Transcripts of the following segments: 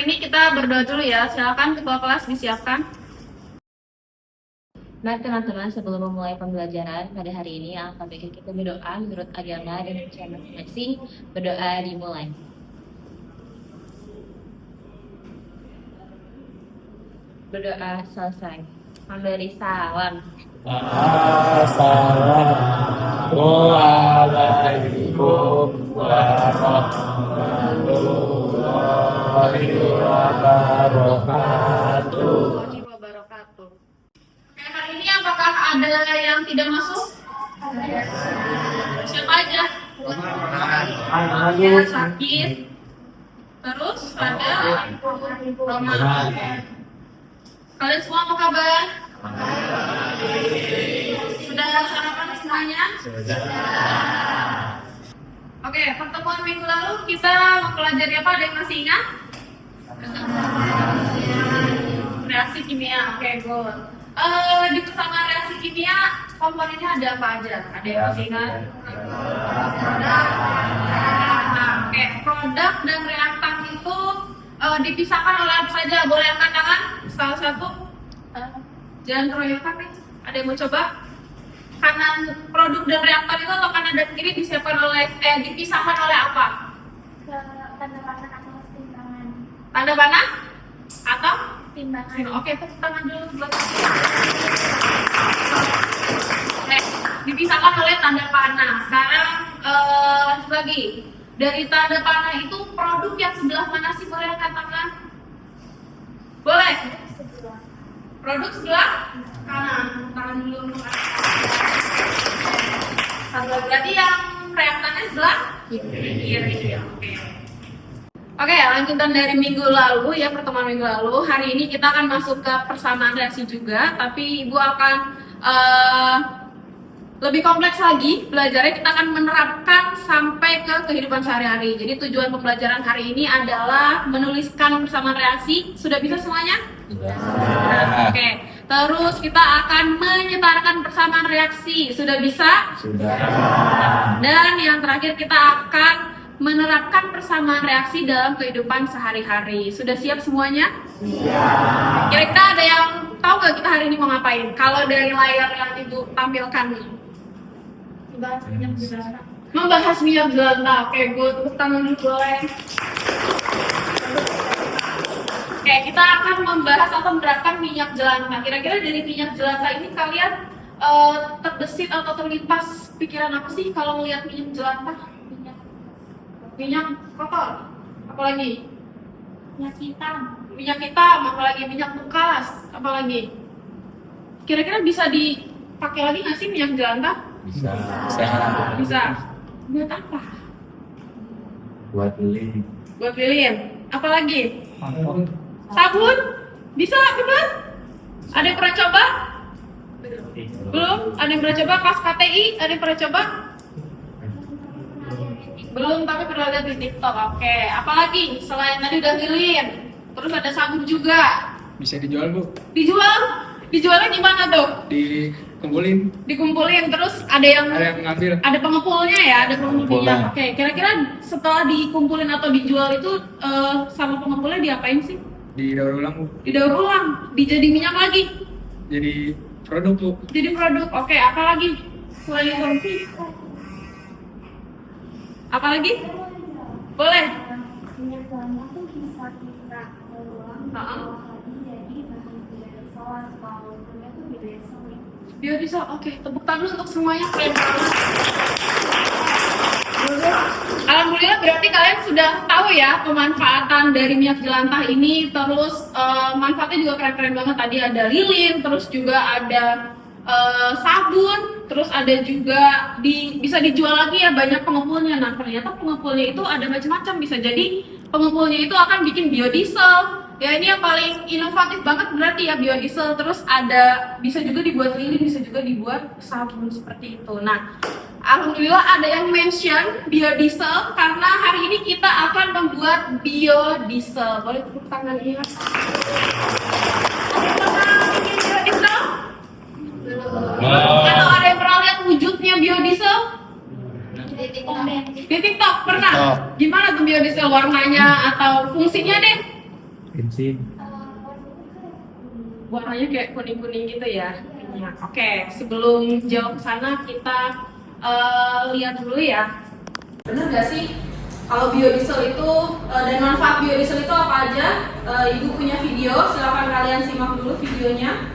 ini kita berdoa dulu ya. Silakan ketua kelas disiapkan. Mari teman-teman, sebelum memulai pembelajaran pada hari ini, alangkah baiknya kita berdoa menurut agama dan percaya masing-masing. Berdoa dimulai. Berdoa selesai. Memberi salam. Assalamualaikum warahmatullahi wabarakatuh. Wabarakatuh. Hari ini apakah ada yang tidak masuk? Siapa aja? Yang sakit. Terus ada Roman. Kalian semua apa kabar? Sudah sarapan semuanya? Sudah. Oke, pertemuan minggu lalu kita mempelajari apa? Ada yang masih ingat? Reaksi kimia. Oke, good. Di persamaan reaksi kimia komponennya ada apa aja? Ada yang masih ingat? Oke, produk dan reaktan itu dipisahkan oleh apa saja? Boleh angkat tangan? Salah satu. Jangan keroyokan nih. Ada yang mau coba? Kanan produk dan reaktan itu atau kanan dan kiri dipisahkan oleh apa? Tanda panah atau timbangan. Tanda panah atau Timbangan. Oke, tepuk tangan dulu buat Oke, dipisahkan oleh tanda panah. Sekarang lanjut lagi. Dari tanda panah itu produk yang sebelah mana sih, boleh angkat tangan? Boleh. Produk sebelah kanan. Tangan dulu untuk satu lagi. Berarti yang reaktannya sebelah kiri. Oke, lanjutan dari minggu lalu ya, pertemuan minggu lalu. Hari ini kita akan masuk ke persamaan reaksi juga, tapi Ibu akan lebih kompleks lagi belajarnya. Kita akan menerapkan sampai ke kehidupan sehari-hari. Jadi tujuan pembelajaran hari ini adalah menuliskan persamaan reaksi. Sudah bisa semuanya? Oke. Terus kita akan menyetarkan persamaan reaksi. Sudah bisa? Sudah. Dan yang terakhir kita akan menerapkan persamaan reaksi dalam kehidupan sehari-hari. Sudah siap semuanya? Siap. Kira-kira ada yang tahu nggak kita hari ini mau ngapain? Kalau dari layar yang Ibu tampilkan nih. Membahas minyak jelantah. Oke, gue tepuk tangan dulu boleh. Oke, kita akan membahas atau menerapkan minyak jelantah. Kira-kira dari minyak jelantah ini kalian terbesit atau terlintas pikiran apa sih kalau melihat minyak jelantah? Minyak kotor, apalagi? Minyak hitam. Minyak hitam, apalagi minyak bekas, apalagi? Kira-kira bisa dipakai lagi nggak sih minyak jelantah? Bisa. Bisa. Buat apa? Buat beli. Buat lilin. Apalagi? Sabun? Bisa, benar? Ada yang pernah coba? Belum? Ada yang pernah coba? Pas KTI, ada yang pernah coba? Belum, tapi pernah lihat di TikTok. Oke, apalagi selain tadi udah lilin, terus ada sabun juga. Bisa dijual, Bu. Dijual? Dijualnya gimana tuh? Dikumpulin. Dikumpulin, terus ada yang ngambil. ada pengepulnya ya, ada pengepulnya. Pengepulnya. Oke, kira-kira setelah dikumpulin atau dijual itu sama pengepulnya diapain sih? Didaur ulang, Bu. Didaur ulang, dijadi minyak lagi. Jadi produk, Bu. Jadi produk. Oke, apalagi selain itu? Apalagi? Boleh. Minyak jelantah tuh bisa kita ulang Ha-ha. lagi jadi bahan biodiesel atau namanya tuh biodiesel ya. Biodiesel. Oke, tepuk tangan dulu untuk semuanya, keren banget. Alhamdulillah, berarti kalian sudah tahu ya pemanfaatan dari minyak jelantah ini. Terus manfaatnya juga keren-keren banget. Tadi ada lilin, terus juga ada sabun, terus ada juga bisa dijual lagi ya, banyak pengepulnya. Nah, ternyata pengepulnya itu ada macam-macam. Bisa jadi pengepulnya itu akan bikin biodiesel. Ya, ini yang paling inovatif banget berarti ya, biodiesel. Terus bisa juga dibuat lilin, bisa juga dibuat sabun seperti itu. Nah, alhamdulillah ada yang mention biodiesel karena hari ini kita akan membuat biodiesel. Boleh tepuk tangan ya? Ada yang pernah bikin biodiesel? Atau ada yang pernah lihat wujudnya biodiesel? Di TikTok pernah? Gimana tuh biodiesel warnanya atau fungsinya deh? bensin. Warnanya kayak kuning-kuning gitu ya. Oke, sebelum jauh ke sana kita lihat dulu ya. Bener gak sih kalau biodiesel itu dan manfaat biodiesel itu apa aja? Ibu punya video, silakan kalian simak dulu videonya.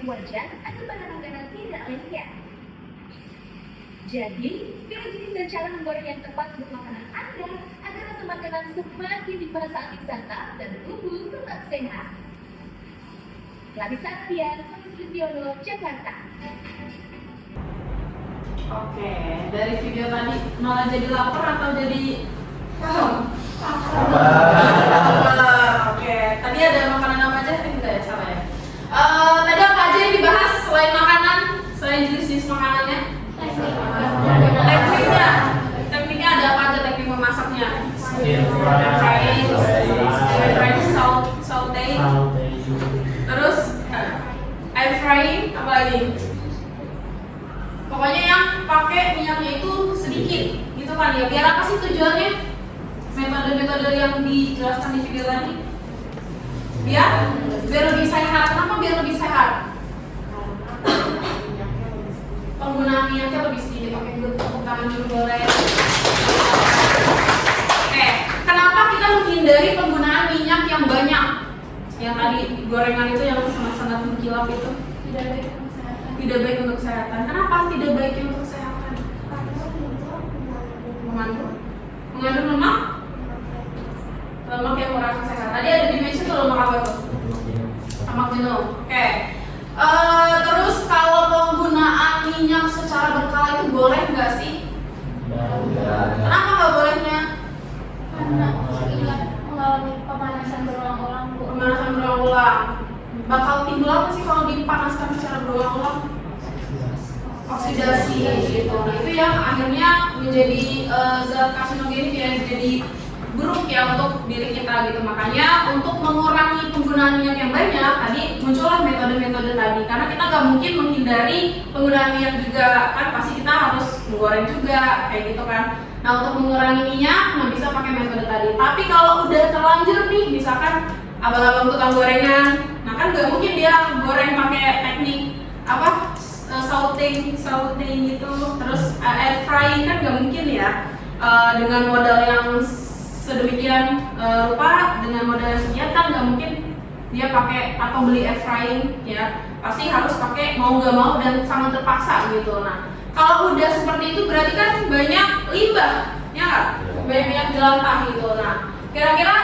Wajan atau bahan makanan tidak lengket. Jadi, pilih jenis dan cara menggoreng yang tepat untuk makanan Anda agar rasa makanan semakin dibahas saat disantap dan tubuh tetap sehat. Larissa Ardian, Sulistiono, Jakarta. Oke, dari video tadi malah jadi lapar atau jadi lapar. Oke, tadi ada makanan apa aja? Enggak ya, salah ya. Tadi apa aja yang dibahas selain makanan, selain jenis makanannya? Tekniknya ada apa aja teknik memasaknya? Frying, sauteing, terus air frying, apa lagi? Pokoknya yang pakai minyaknya itu sedikit, gitu kan ya? Biar apa sih tujuannya? Metode-metode yang dijelaskan di video tadi? Biar lebih sehat. Kenapa biar lebih sehat? Penggunaan minyaknya lebih sedikit. Oke, tepuk tangan dulu boleh. Oke, kenapa kita menghindari penggunaan minyak yang banyak? Yang tadi gorengan itu yang sangat-sangat mengkilap itu tidak baik untuk kesehatan. Kenapa tidak baik untuk kesehatan? Mengandung lemak yang merusak sehat. Tadi ada dimensi tuh lemak apa tuh? Lemak jenuh. Oke. Terus kalau penggunaan minyak secara berkala itu boleh nggak sih? Kenapa nggak bolehnya? Karena mengalami pemanasan berulang-ulang. Pemanasan berulang-ulang. Bakal timbul apa sih kalau dipanaskan secara berulang-ulang? Oksidasi gitu. Nah itu yang akhirnya menjadi zat karsinogenik yang jadi buruk ya untuk diri kita gitu. Makanya untuk mengurangi penggunaan minyak yang banyak tadi muncullah metode-metode tadi, karena kita nggak mungkin menghindari penggunaan minyak juga kan, pasti kita harus menggoreng juga kayak gitu kan. Nah untuk mengurangi minyak nggak bisa pakai metode tadi. Tapi kalau udah terlanjur nih, misalkan abang-abang tukang gorengan, nah kan nggak mungkin dia goreng pakai teknik apa sauteing gitu, terus air frying kan nggak mungkin ya. Dengan modal yang sedemikian rupa, dengan modal yang sekian kan nggak mungkin dia pakai atau beli air frying ya, pasti harus pakai mau nggak mau dan sangat terpaksa gitu. Nah kalau udah seperti itu berarti kan banyak limbah ya nggak? Banyak minyak jelantah gitu. Nah kira-kira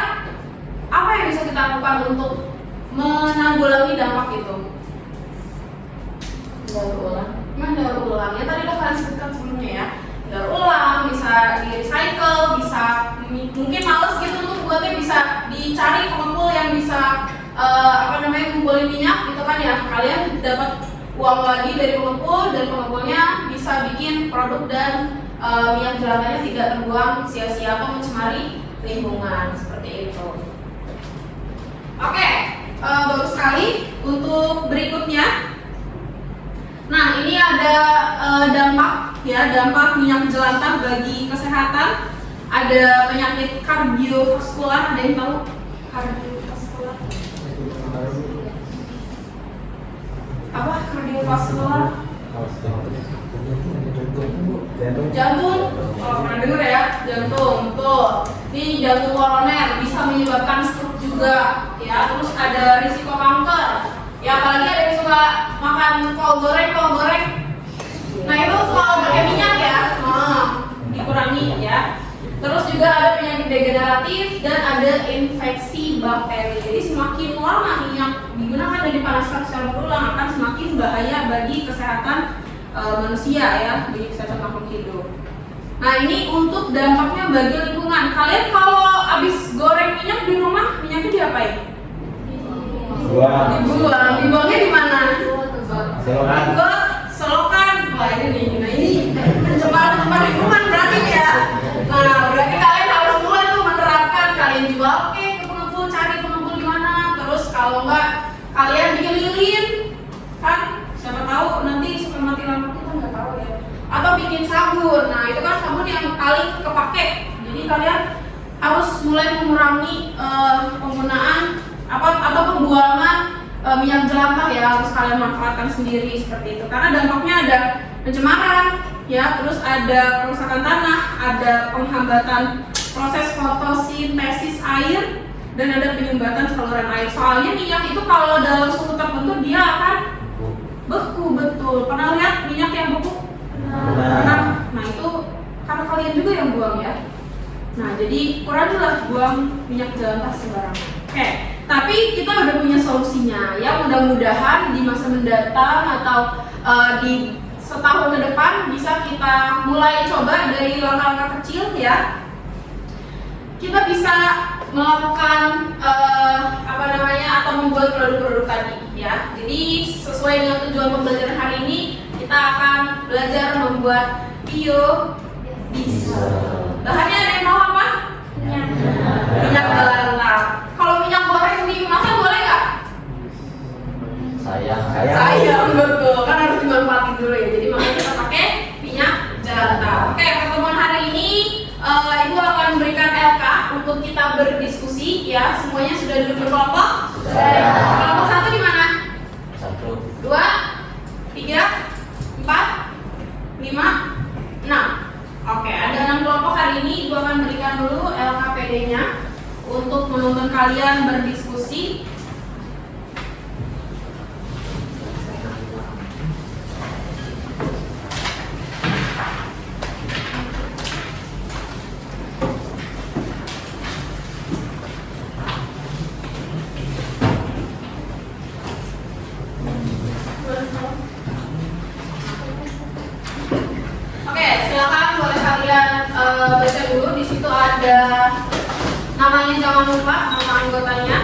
apa yang bisa kita lakukan untuk menanggulangi dampak itu? Mendaur ulang ya, tadi udah kalian sebutkan sebelumnya ya. Daur ulang, bisa di recycle, bisa mungkin males gitu untuk buatnya, bisa dicari pengepul yang bisa ngumpulin minyak gitu kan ya. Kalian dapat uang lagi dari pengepul dan pengepulnya bisa bikin produk dan minyak jelantahnya tidak terbuang sia-sia atau mencemari lingkungan seperti itu. Oke, bagus sekali. Untuk berikutnya, nah ini ada dampak minyak jelantah bagi kesehatan. Ada penyakit kardiovaskular, ada yang tahu kardiovaskular? Apa kardiovaskular? Jantung. Oh, pernah dengar ya? Jantung, betul. Ini jantung koroner bisa menyebabkan stroke juga ya. Terus ada risiko kanker. Ya apalagi ada yang suka makan kol goreng. Nah itu kalau pakai minyak ya, dikurangi ya. Terus juga ada penyakit degeneratif dan ada infeksi bakteri. Jadi semakin lama minyak digunakan dan dipanaskan secara berulang akan semakin bahaya bagi kesehatan manusia ya, bagi kesehatan makhluk hidup. Nah ini untuk dampaknya bagi lingkungan. Kalian kalau habis goreng minyak di rumah, minyaknya diapain? Dibuangnya di mana? Selokan. Wah ini pencemaran lingkungan berarti ya. Nah berarti kalian harus mulai tuh menerapkan, kalian jual ke pengepul, cari pengepul di mana. Terus kalau enggak kalian bikin lilin, kan siapa tahu nanti suka mati lampu, kita nggak tahu ya. Atau bikin sabun. Nah itu kan sabun yang paling kepake. Jadi kalian harus mulai mengurangi penggunaan atau pembuangan minyak jelantah ya, harus kalian manfaatkan sendiri seperti itu karena dampaknya ada pencemaran ya, terus ada kerusakan tanah, ada penghambatan proses fotosintesis air, dan ada penyumbatan saluran air. Soalnya minyak itu kalau dalam suhu tertentu dia akan beku, betul. Pernah lihat minyak yang beku? Pernah. Nah itu karena kalian juga yang buang ya. Nah jadi kurangilah buang minyak jelantah sembarangan. Oke, tapi kita udah punya solusinya ya, mudah-mudahan di masa mendatang atau di setahun ke depan bisa kita mulai coba dari langkah-langkah kecil ya. Kita bisa melakukan atau membuat produk-produk tadi ya. Jadi sesuai dengan tujuan pembelajaran hari ini, kita akan belajar membuat biodiesel. Bahannya ada yang mau apa? Minyak jelantah. Kalau minyak goreng dimasak boleh nggak? Sayang betul, kan harus dimanfaatin dulu ya. Jadi makanya kita pakai minyak jelantah. Oke, pertemuan hari ini Ibu akan memberikan LK untuk kita berdiskusi ya. Semuanya sudah duduk berkelompok? Kelompok 1 di mana? 1, 2, 3, 4, 5, 6. Oke, ada 6 kelompok hari ini. Ibu akan berikan dulu LKPD-nya untuk menuntun kalian berdiskusi. Oke, silakan boleh kalian baca dulu. Di situ ada namanya, jangan lupa nama anggotanya.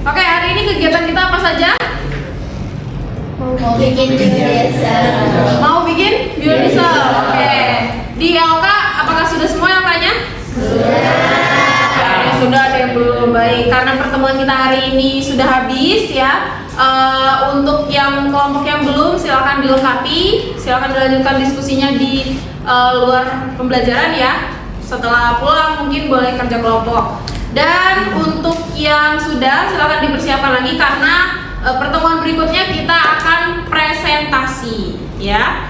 Oke, hari ini kegiatan kita apa saja? Mau bikin biodiesel. Mau bikin biodiesel. Oke. Di LK apakah sudah semua yang tanya? Sudah, ada yang belum. Baik, karena pertemuan kita hari ini sudah habis ya. Untuk yang kelompok yang belum, silakan dilengkapi, silakan dilanjutkan diskusinya di luar pembelajaran ya. Setelah pulang mungkin boleh kerja kelompok. Dan untuk yang sudah, silakan dipersiapkan lagi karena pertemuan berikutnya kita akan presentasi ya.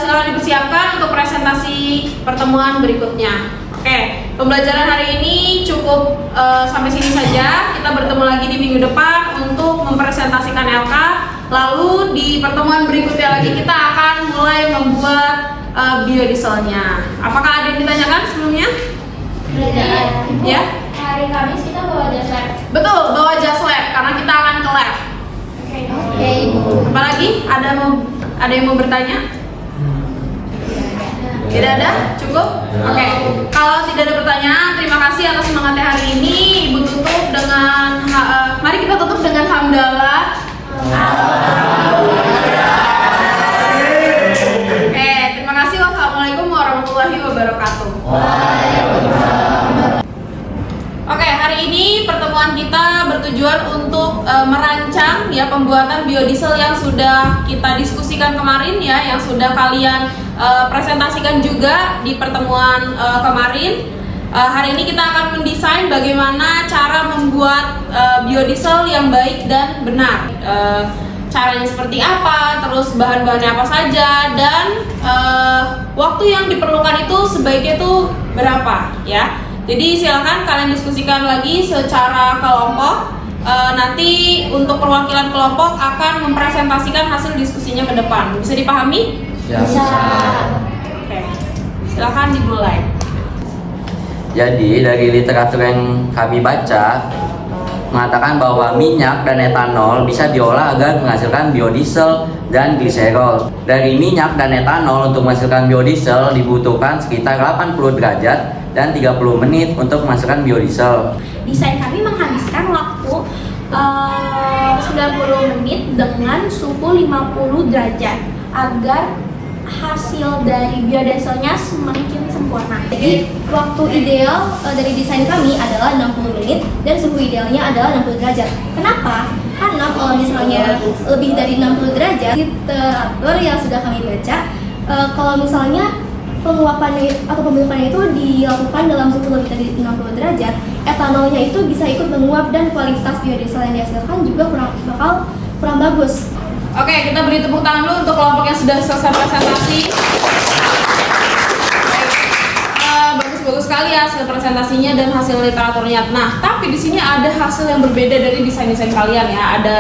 Silakan dipersiapkan untuk presentasi pertemuan berikutnya. Oke, pembelajaran hari ini cukup sampai sini saja. Kita bertemu lagi di minggu depan untuk mempresentasikan LK. Lalu di pertemuan berikutnya lagi kita akan mulai membuat biodieselnya. Apakah ada yang ditanyakan sebelumnya? Ya. Hari Kamis kita bawa jas lab. Betul, bawa jas lab karena kita akan ke lab. Oke, Ibu. Apalagi ada yang mau bertanya? Tidak ada? Cukup? Oke. Kalau tidak ada pertanyaan, terima kasih atas semangatnya hari ini. Ibu tutup dengan mari kita tutup dengan hamdalah. Oke, terima kasih. Wassalamualaikum warahmatullahi wabarakatuh. Oke, hari ini pertemuan kita bertujuan untuk merancang ya pembuatan biodiesel yang sudah kita diskusikan kemarin ya, yang sudah kalian presentasikan juga di pertemuan kemarin. Hari ini kita akan mendesain bagaimana cara membuat biodiesel yang baik dan benar. Caranya seperti apa, terus bahan-bahannya apa saja, dan waktu yang diperlukan itu sebaiknya itu berapa ya. Jadi silakan kalian diskusikan lagi secara kelompok. Nanti untuk perwakilan kelompok akan mempresentasikan hasil diskusinya ke depan. Bisa dipahami? Bisa. Oke, silakan dimulai. Jadi dari literatur yang kami baca mengatakan bahwa minyak dan etanol bisa diolah agar menghasilkan biodiesel dan gliserol. Dari minyak dan etanol untuk menghasilkan biodiesel dibutuhkan sekitar 80 derajat dan 30 menit untuk menghasilkan biodiesel. Desain kami menghabiskan waktu 90 menit dengan suhu 50 derajat agar hasil dari biodieselnya semakin sempurna. Jadi waktu ideal dari desain kami adalah 60 menit dan suhu idealnya adalah 60 derajat. Kenapa? Karena kalau misalnya lebih dari 60 derajat, literatur yang sudah kami baca, kalau misalnya penguapannya atau pembentukannya itu dilakukan dalam suhu lebih dari 60 derajat, etanolnya itu bisa ikut menguap dan kualitas biodiesel yang dihasilkan juga kurang bagus. Oke, kita beri tepuk tangan dulu untuk kelompok yang sudah selesai presentasi. Bagus sekali ya hasil presentasinya dan hasil literaturnya. Nah, tapi di sini ada hasil yang berbeda dari desain-desain kalian ya. Ada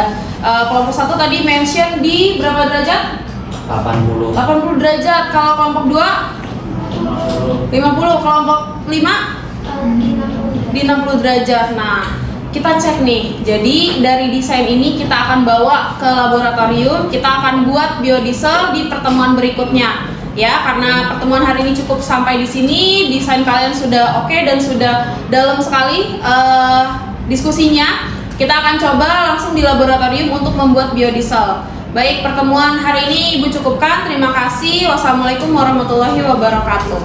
kelompok 1 tadi mention di berapa derajat? 80 derajat. Kalau kelompok 2 50, kelompok 5 di 60 derajat. Nah, kita cek nih. Jadi dari desain ini kita akan bawa ke laboratorium, kita akan buat biodiesel di pertemuan berikutnya. Ya, karena pertemuan hari ini cukup sampai di sini, desain kalian sudah oke dan sudah dalam sekali diskusinya. Kita akan coba langsung di laboratorium untuk membuat biodiesel. Baik, pertemuan hari ini Ibu cukupkan. Terima kasih. Wassalamualaikum warahmatullahi wabarakatuh.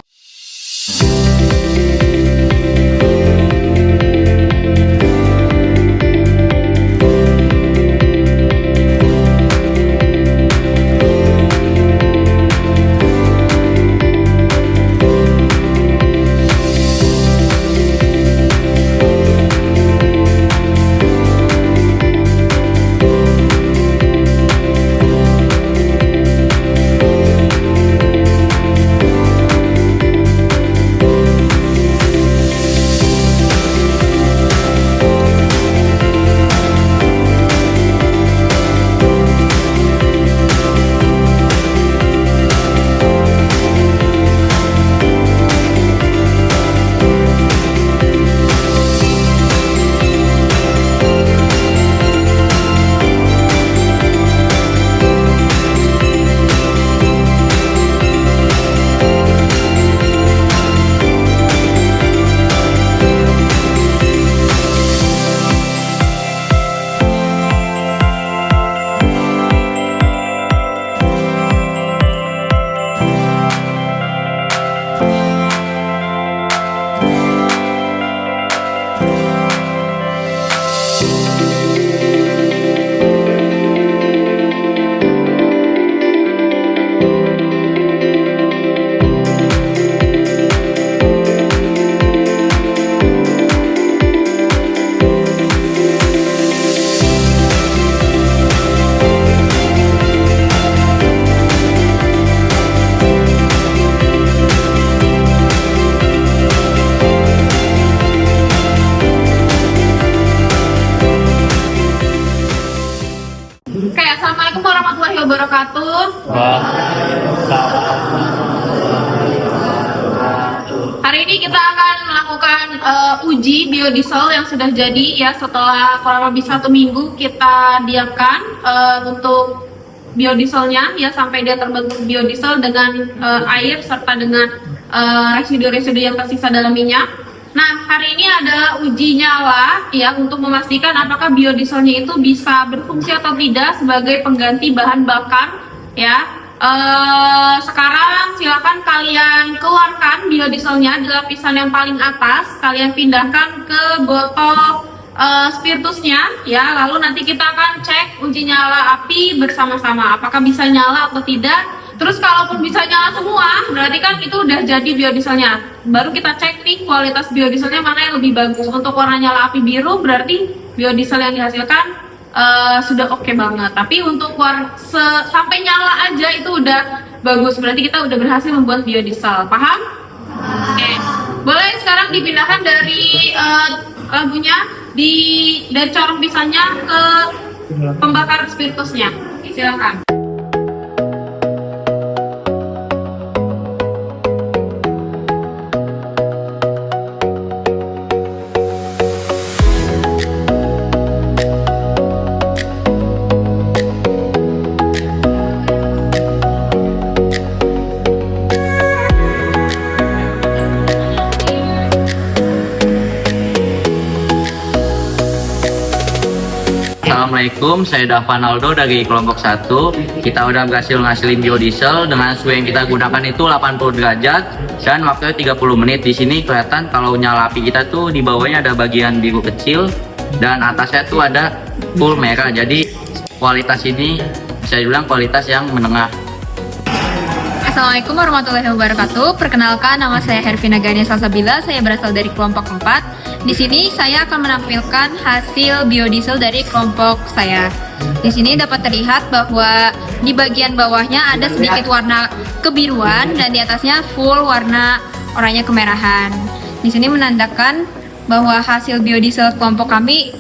Assalamualaikum warahmatullahi wabarakatuh. Hari ini kita akan melakukan uji biodiesel yang sudah jadi ya, setelah kurang lebih 1 minggu kita diamkan untuk biodieselnya ya, sampai dia terbentuk biodiesel dengan air serta dengan residu-residu yang tersisa dalam minyak. Nah, hari ini ada uji nyala ya untuk memastikan apakah biodieselnya itu bisa berfungsi atau tidak sebagai pengganti bahan bakar ya. Sekarang silakan kalian keluarkan biodieselnya di lapisan yang paling atas, kalian pindahkan ke botol spiritusnya ya, lalu nanti kita akan cek uji nyala api bersama-sama apakah bisa nyala atau tidak. Terus kalaupun bisa nyala semua, berarti kan itu udah jadi biodieselnya. Baru kita cek nih kualitas biodieselnya mana yang lebih bagus. Untuk warna nyala api biru berarti biodiesel yang dihasilkan sudah oke banget. Tapi untuk sampai nyala aja itu udah bagus. Berarti kita udah berhasil membuat biodiesel. Paham? Oke. Boleh sekarang dipindahkan dari labunya dari corong pisangnya ke pembakar spiritusnya. Silakan. Assalamualaikum, saya Davan Aldo dari kelompok 1. Kita udah berhasil ngasilin biodiesel dengan suhu yang kita gunakan itu 80 derajat dan waktunya 30 menit. Di sini kelihatan kalau nyala api kita tuh di bawahnya ada bagian biru kecil dan atasnya tuh ada full merah. Jadi kualitas ini bisa dibilang kualitas yang menengah. Assalamualaikum warahmatullahi wabarakatuh. Perkenalkan, nama saya Hervina Gania Salsabila. Saya berasal dari kelompok 4. Di sini saya akan menampilkan hasil biodiesel dari kelompok saya. Di sini dapat terlihat bahwa di bagian bawahnya ada sedikit warna kebiruan dan di atasnya full warna oranye kemerahan. Di sini menandakan bahwa hasil biodiesel kelompok kami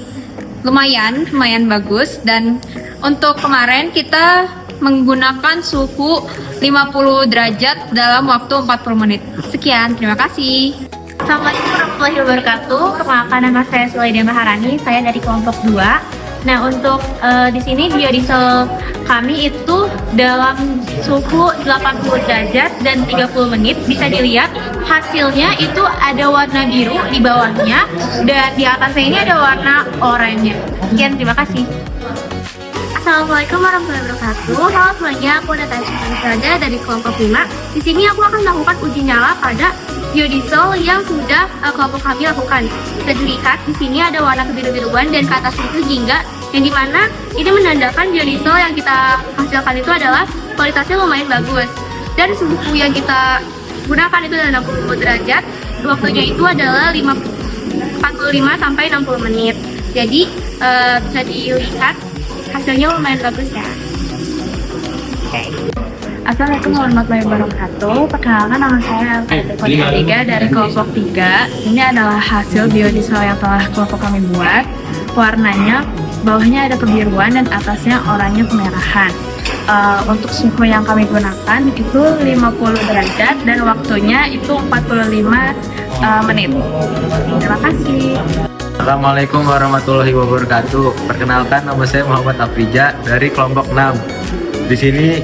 lumayan bagus, dan untuk kemarin kita menggunakan suhu 50 derajat dalam waktu 40 menit. Sekian, terima kasih. Assalamualaikum warahmatullahi wabarakatuh. Perkenalkan, nama saya Sulaidia Maharani. Saya dari kelompok 2. Nah, untuk di sini biodiesel kami itu dalam suhu 80 derajat dan 30 menit. Bisa dilihat hasilnya itu ada warna biru di bawahnya dan di atasnya ini ada warna oranye. Sekian, terima kasih. Assalamualaikum warahmatullahi wabarakatuh. Halo semuanya, aku Natasha Andrada dari kelompok 5. Di sini aku akan melakukan uji nyala pada biodiesel yang sudah kelompok kami lakukan. Bisa dilihat di sini ada warna kebiru-biruan dan ke atas itu jingga, yang dimana ini menandakan biodiesel yang kita hasilkan itu adalah kualitasnya lumayan bagus. Dan suhu yang kita gunakan itu adalah 60 derajat. Waktunya itu adalah 45 sampai 60 menit. Jadi bisa dilihat hasilnya lumayan bagus ya. Assalamualaikum warahmatullahi wabarakatuh. Perkenalkan, nama saya Elvira 3 dari kelompok 3. Ini adalah hasil biodiesel yang telah kelompok kami buat. Warnanya bawahnya ada kebiruan dan atasnya oranye kemerahan. Untuk suhu yang kami gunakan itu 50 derajat dan waktunya itu 45 menit. Terima kasih. Assalamualaikum warahmatullahi wabarakatuh. Perkenalkan, nama saya Muhammad Afrija dari kelompok 6. Di sini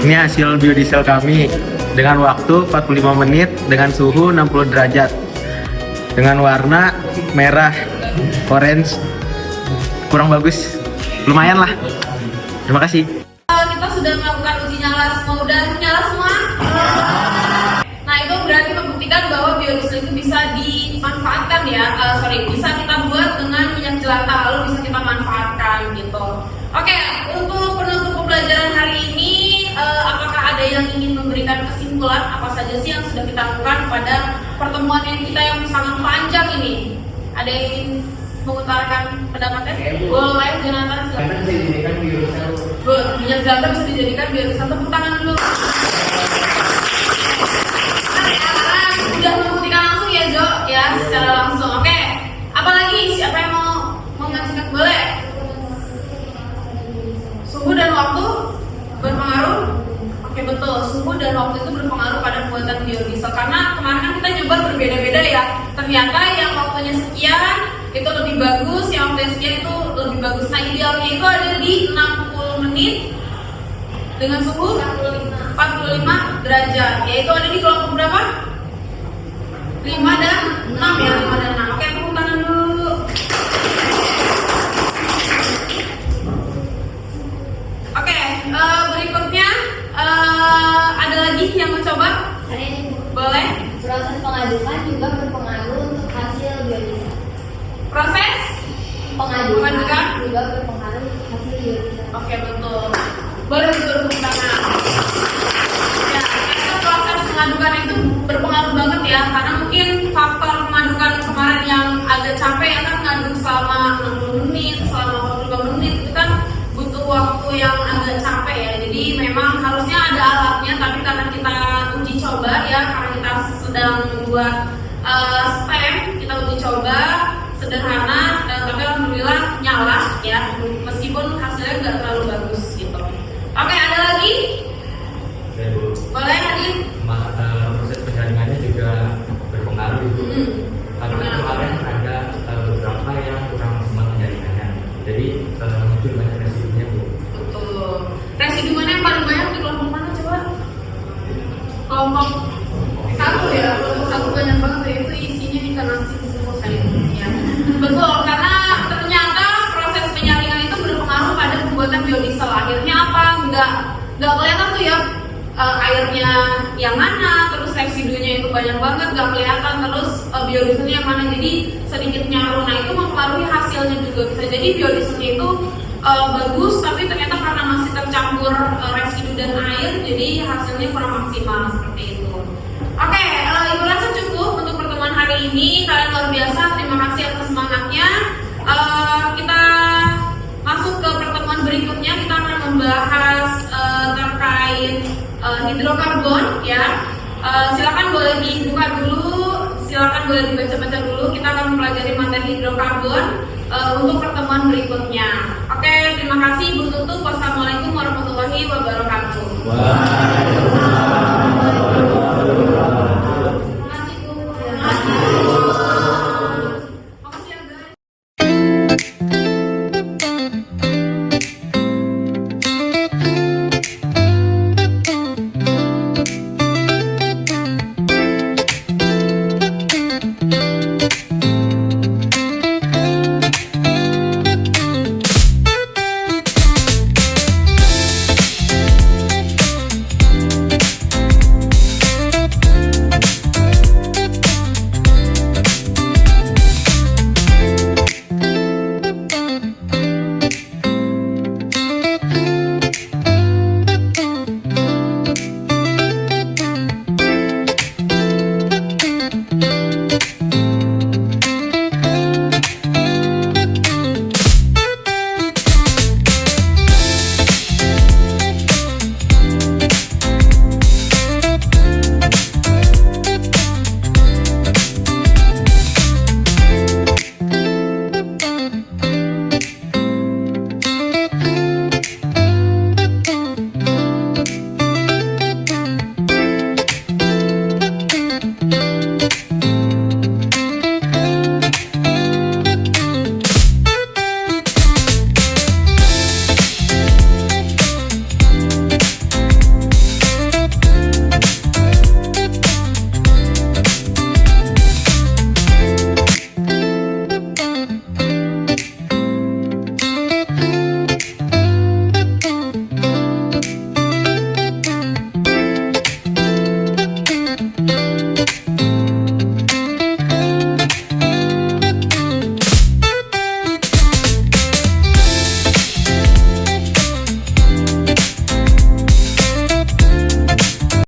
ini hasil biodiesel kami dengan waktu 45 menit dengan suhu 60 derajat dengan warna merah orange, kurang bagus, lumayan lah. Terima kasih. Kita sudah melakukan uji nyala, semua udah nyala semua. Nah, itu berarti membuktikan bahwa biodiesel itu bisa dimanfaatkan ya. Bisa kita buat dengan minyak jelantah, lalu bisa kita manfaatkan gitu. Oke, untuk penutup pembelajaran hari ini, apakah ada yang ingin memberikan kesimpulan apa saja sih yang sudah kita lakukan pada pertemuan kita yang sangat panjang ini? Ada yang ingin mengutarakan pendapatnya? Boleh, Jonathan. Minyak jelantah bisa dijadikan biodiesel. Tepuk tangan dulu. Udah membuktikan langsung ya, Jo, ya, secara langsung. Oke, apalagi siapa yang mau mengajukan? Boleh. Suhu dan waktu berpengaruh. Oke, betul, suhu dan waktu itu berpengaruh pada pembuatan biodiesel. Karena kemarin kan kita nyoba berbeda-beda ya. Ternyata yang waktunya sekian itu lebih bagus, yang waktunya sekian itu lebih bagus. Nah, idealnya itu ada di 60 menit dengan suhu 45 derajat. Yaitu ada di kelompok berapa? 5 dan 6 ya, 5 dan 6. Oke, tepuk tangan dulu. Oke, berikutnya ada lagi yang mau coba? Boleh? Proses pengadukan juga berpengaruh untuk hasil biodiesel. Proses Pengadukan pengadukan juga berpengaruh untuk hasil biodiesel. Oke, betul. Boleh ditutup tangan. ya, karena mungkin faktor mengadukan kemarin yang agak capek ya kan, ngaduk selama 60 menit, selama 45 menit itu kan butuh waktu yang agak capek ya. Jadi memang harusnya ada alatnya, tapi karena kita uji coba ya, karena kita sedang membuat stem, kita uji coba sederhana, tapi alhamdulillah nyala ya, meskipun hasilnya nggak terlalu bagus gitu. Oke, ada lagi? Boleh Adit? Proses penyaringannya juga berpengaruh Ibu. Karena kemarin ada beberapa yang kurang maksimal penyaringannya. Jadi muncul banyak residunya Bu. Betul. Residu mana yang paling banyak di kelompok mana coba? Kelompok satu ya, kelompok satu banyak banget ya, itu isinya ikan asin semua ya. Betul, karena ternyata proses penyaringan itu berpengaruh pada pembuatan biodiesel. Akhirnya apa? Nggak kelihatan tuh ya airnya yang mana, terus residunya itu banyak banget, nggak kelihatan, terus biodieselnya yang mana, jadi sedikit nyaru. Nah itu mempengaruhi hasilnya juga. Bisa jadi biodieselnya itu bagus, tapi ternyata karena masih tercampur residu dan air, jadi hasilnya kurang maksimal seperti itu. Oke, Ibu rasa cukup untuk pertemuan hari ini. Kalian luar biasa, terima kasih atas semangatnya. Kita masuk ke pertemuan berikutnya, kita akan membahas terkait hidrokarbon ya. Silakan boleh dibuka dulu, silakan boleh dibaca-baca dulu. Kita akan mempelajari materi hidrokarbon untuk pertemuan berikutnya. Oke, terima kasih. Ibu tutup. Wassalamualaikum warahmatullahi wabarakatuh.